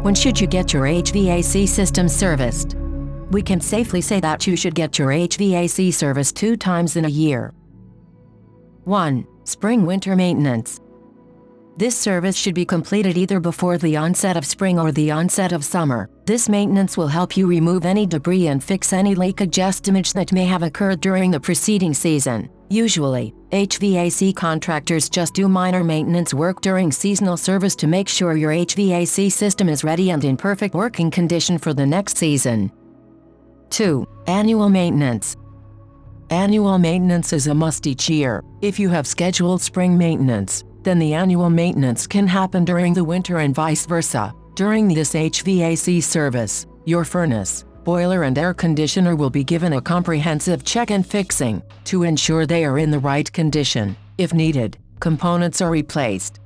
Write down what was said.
When should you get your HVAC system serviced? We can safely say that you should get your HVAC service 2 times in a year. 1. Spring-winter maintenance. This service should be completed either before the onset of spring or the onset of summer. This maintenance will help you remove any debris and fix any leakage damage that may have occurred during the preceding season. Usually, HVAC contractors just do minor maintenance work during seasonal service to make sure your HVAC system is ready and in perfect working condition for the next season. 2. Annual maintenance. Annual maintenance is a must each year. If you have scheduled spring maintenance, then the annual maintenance can happen during the winter and vice versa. During this HVAC service, your furnace, boiler and air conditioner will be given a comprehensive check and fixing to ensure they are in the right condition. If needed, components are replaced.